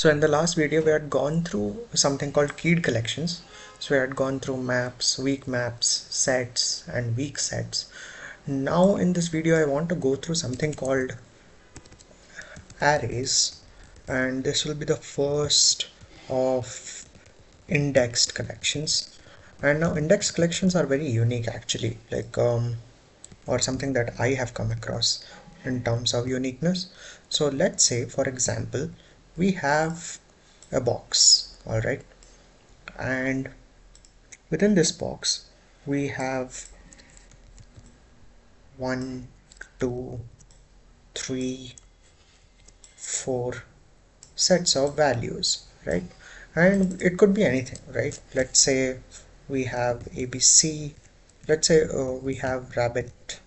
So in the last video, we had gone through something called keyed collections. So we had gone through maps, weak maps, sets, and weak sets. Now in this video, I want to go through something called arrays, and this will be the first of indexed collections. And now indexed collections are very unique actually, or something that I have come across in terms of uniqueness. So let's say, for example, we have a box, all right, and within this box we have 1, 2, 3, 4 sets of values, right? And it could be anything, right? Let's say we have ABC, let's say we have rabbit,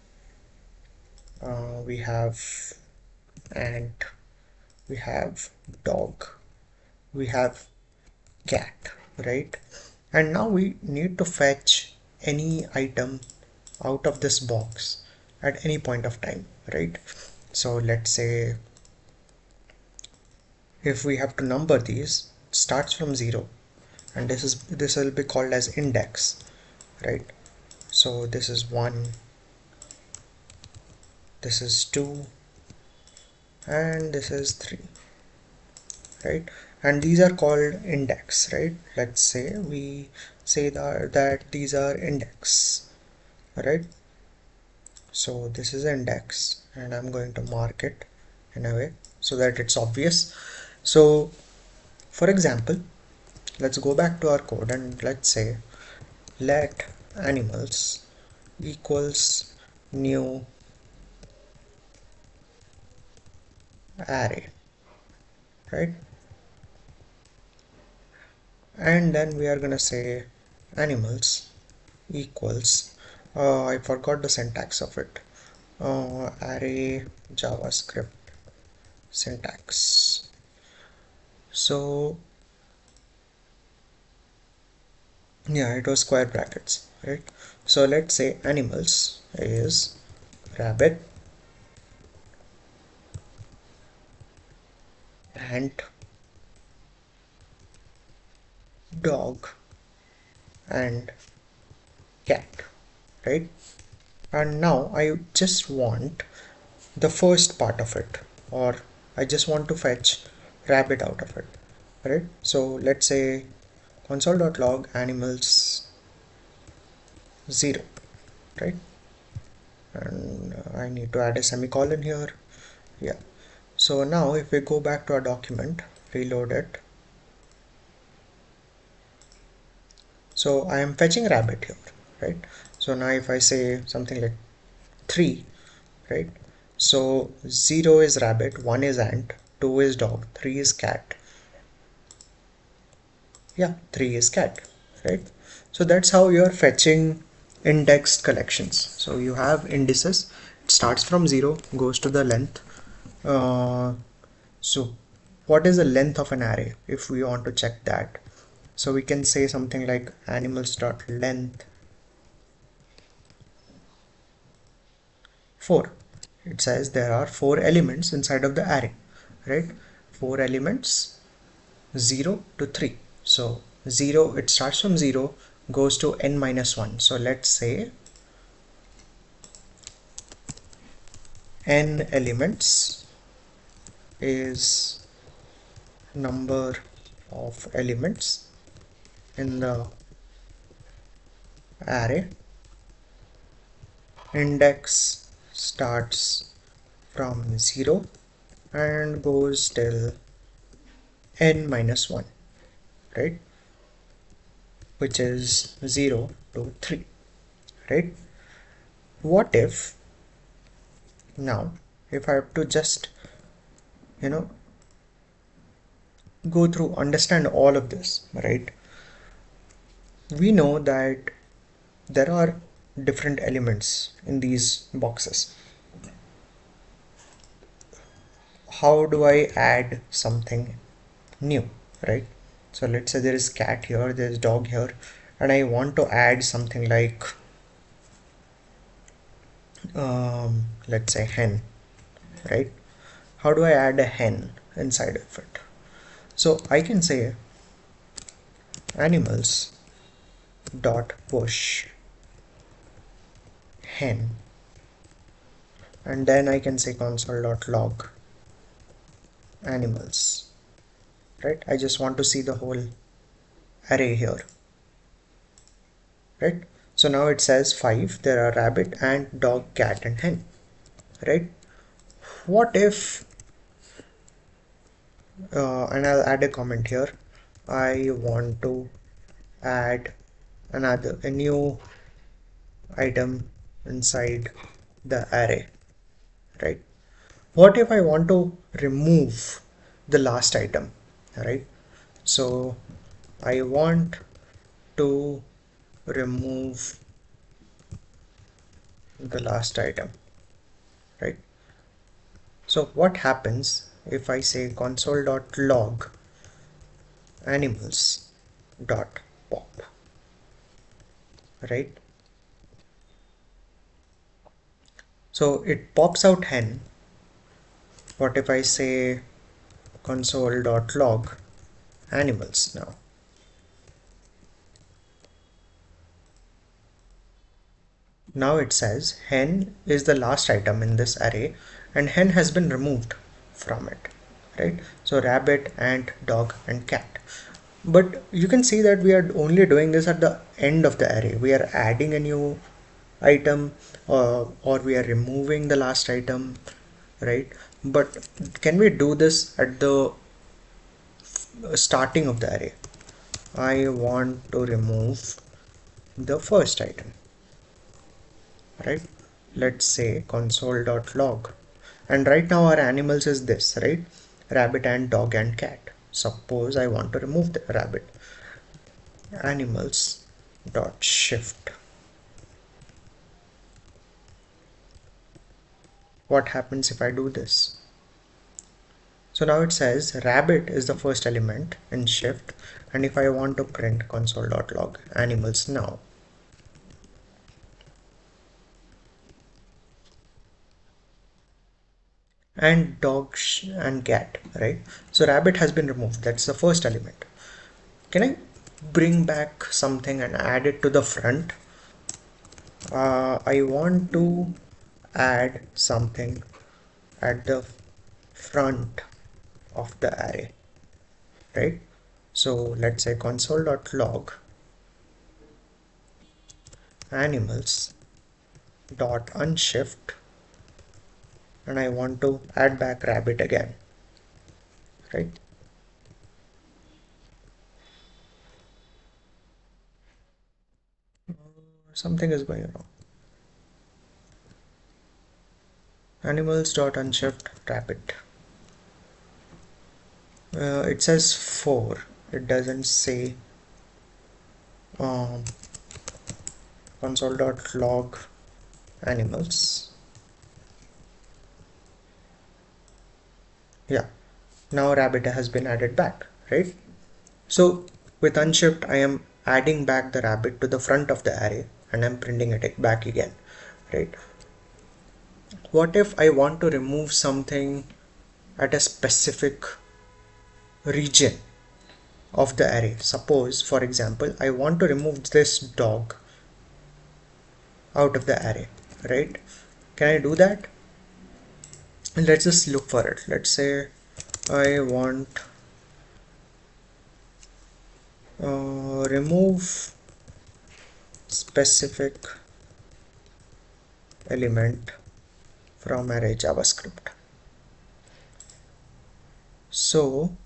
we have ant, we have dog, we have cat, right? And now we need to fetch any item out of this box at any point of time, right? So let's say if we have to number these, it starts from 0, and this will be called as index, right? So this is 1, this is 2, and this is 3, right? And these are called index, right? Let's say we say that these are index, right? So this is index, and I'm going to mark it in a way so that it's obvious. So for example, let's go back to our code and let's say let animals equals new array, right? And then we are gonna say animals equals I forgot the syntax of it, array JavaScript syntax. So yeah, it was square brackets, right? So let's say animals is rabbit, ant, dog, and cat, right? And now I just want the first part of it, or I just want to fetch rabbit out of it, right? So let's say console.log animals 0, right? And I need to add a semicolon here. Yeah. So now if we go back to our document, reload it. So I am fetching rabbit here, right? So now if I say something like 3, right? So 0 is rabbit, 1 is ant, 2 is dog, 3 is cat. Yeah, 3 is cat, right? So that's how you're fetching indexed collections. So you have indices, it starts from 0, goes to the length. So what is the length of an array if we want to check that? So we can say something like animals.length 4. It says there are 4 elements inside of the array, right? 4 elements, 0 to 3. So 0, it starts from 0, goes to n minus 1. So let's say n elements is number of elements in the array. Index starts from 0 and goes till n minus 1, right? Which is 0 to 3, right? What if now if I have to just go through, understand all of this, right? We know that there are different elements in these boxes. How do I add something new, right? So let's say there is cat here, there is dog here, and I want to add something like let's say hen, right? How do I add a hen inside of it? So I can say animals dot push hen, and then I can say console.log animals, right? I just want to see the whole array here, right? So now it says 5, there are rabbit and dog, cat and hen, right? What if and I'll add a comment here, I want to add a new item inside the array, right? What if I want to remove the last item, right? So I want to remove the last item, right? So what happens if I say console.log animals dot pop, right? So it pops out hen. What if I say console.log animals now? Now it says hen is the last item in this array and hen has been removed from it, right? So rabbit, ant, dog and cat. But you can see that we are only doing this at the end of the array. We are adding a new item or we are removing the last item, right? But can we do this at the starting of the array? I want to remove the first item, right? Let's say console.log, and right now our animals is this, right? Rabbit and dog and cat. Suppose I want to remove the rabbit. Animals dot shift. What happens if I do this? So now it says rabbit is the first element in shift, and if I want to print console.log animals now, and dog and cat, right? So rabbit has been removed, that's the first element. Can I bring back something and add it to the front? I want to add something at the front of the array, right? So let's say console.log animals dot unshift, and I want to add back rabbit again, right? Something is going wrong. Animals dot unshift rabbit. It says 4. It doesn't say console.log animals. Yeah, now rabbit has been added back, right? So with unshift I am adding back the rabbit to the front of the array and I'm printing it back again, right? What if I want to remove something at a specific region of the array? Suppose, for example, I want to remove this dog out of the array, right? Can I do that? Let's just look for it. Let's say I want remove specific element from array JavaScript. So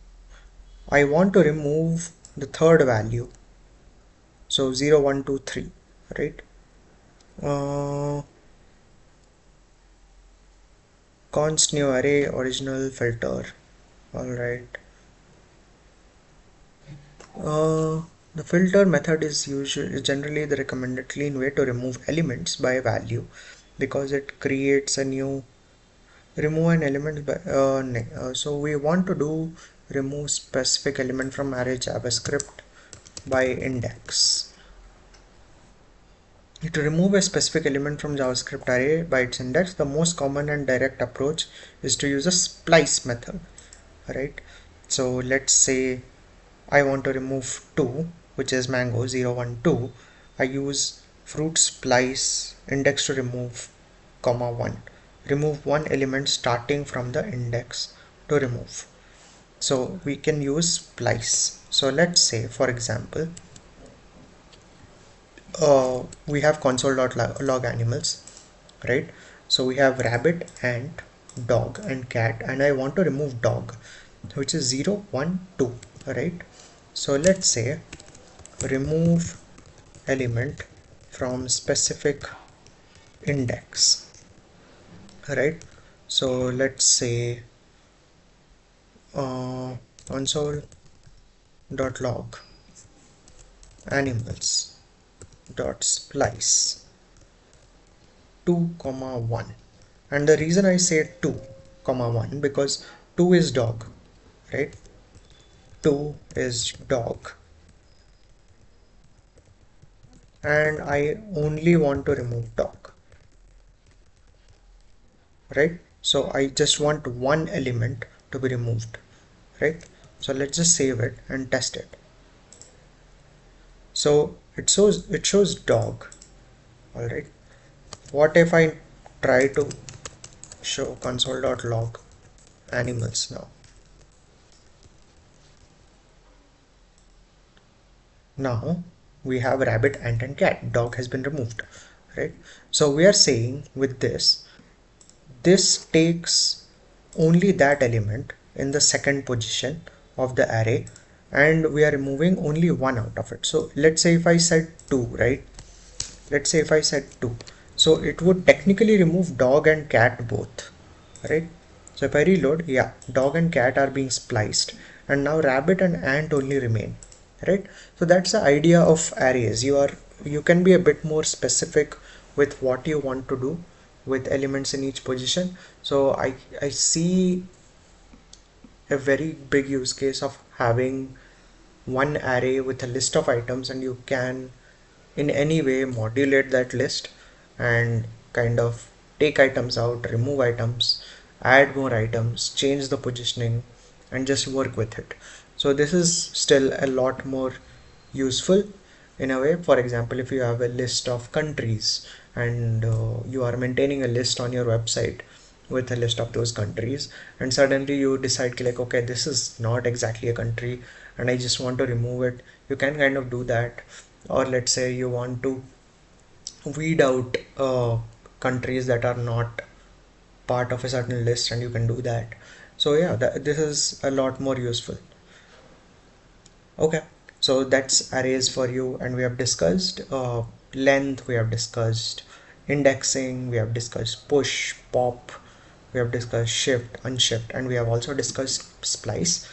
I want to remove the third value, so 0 1 2 3, right? Const new array original filter. All right. The filter method is generally the recommended clean way to remove elements by value, because it creates a new remove an element by so we want to do remove specific element from array JavaScript by index. To remove a specific element from JavaScript array by its index, the most common and direct approach is to use a splice method, right? So let's say I want to remove 2, which is mango 0 1 2. I use fruit splice index to remove comma 1. Remove one element starting from the index to remove. So we can use splice. So let's say, for example, we have console.log animals, right? So we have rabbit, ant, dog, and cat, and I want to remove dog, which is 0 1 2, right? So let's say remove element from specific index, right? So let's say console.log animals dot splice 2 comma 1, and the reason I say 2 comma 1 because 2 is dog, right? 2 is dog, and I only want to remove dog, right? So I just want one element to be removed, right? So let's just save it and test it. So it shows dog. All right, what if I try to show console.log animals now? Now we have rabbit, ant, and cat. Dog has been removed, right? So we are saying with this takes only that element in the second position of the array, and we are removing only one out of it. So let's say if I said 2, right? Let's say if I said 2, so it would technically remove dog and cat both, right? So if I reload, yeah, dog and cat are being spliced, and now rabbit and ant only remain, right? So that's the idea of arrays. You can be a bit more specific with what you want to do with elements in each position. So I see a very big use case of having one array with a list of items, and you can in any way modulate that list and kind of take items out, remove items, add more items, change the positioning, and just work with it. So this is still a lot more useful in a way. For example, if you have a list of countries and you are maintaining a list on your website with a list of those countries, and suddenly you decide like, okay, this is not exactly a country and I just want to remove it, you can kind of do that. Or let's say you want to weed out countries that are not part of a certain list, and you can do that. So yeah, this is a lot more useful. Okay, so that's arrays for you, and we have discussed length, we have discussed indexing, we have discussed push, pop, we have discussed shift, unshift, and we have also discussed splice.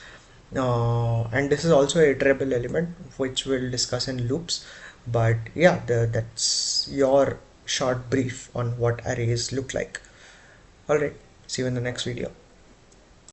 And this is also a iterable element which we'll discuss in loops. But yeah, that's your short brief on what arrays look like. All right, see you in the next video.